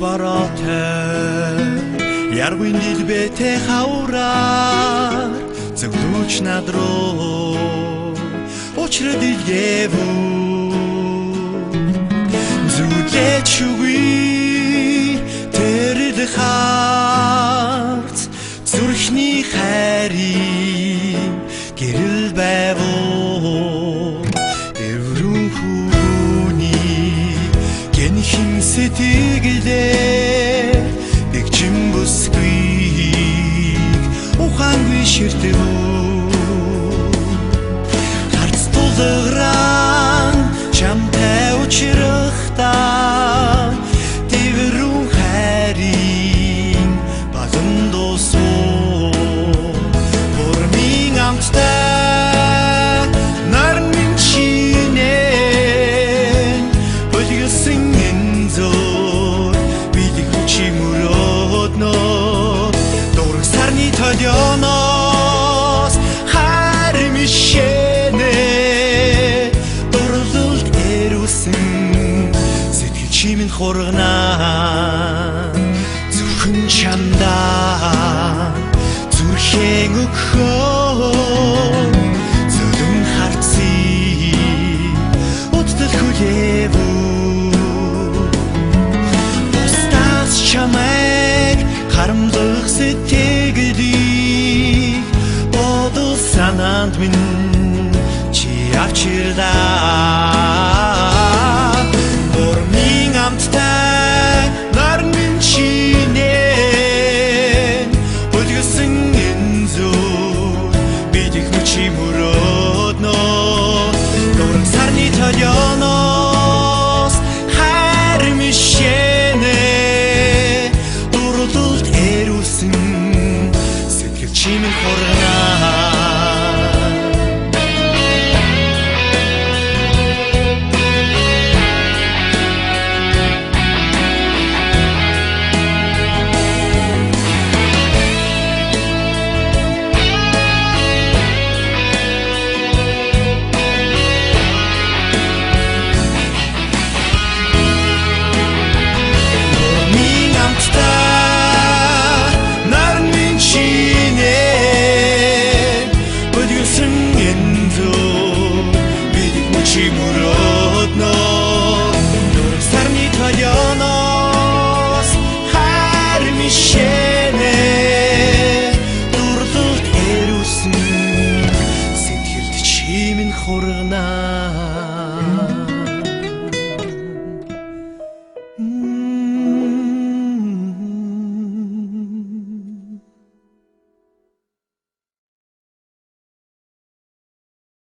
барате яргуиндил бете хаврар зэгдүүч надруу очродил гэвүү зүлэч үгүй тэрд харц зүрхний хайрын гэрэл байвуу дэврэн хүүний гэнхэн сэтгэлээ бэгчим бүсгүйг ухаангүй ширтвүү харц тулгаран чамтай учрахтаа дэврэн хайрын баган дусуу бурмын амттай нарны чинээ бүлгэсэн энзор бидний хүчимөрөөднө дург сарны толёноос хайр мишэнэ дурлалд эрүүсэн сэтгэл чимэн хургана зөвхөн чамдаа зүрхэн өгөхөө зөвлөн харцыг утдал хүлээвүү бусдаас чамайг харамлах сэтгэлийг бодол санаанд минь чи авчирлаа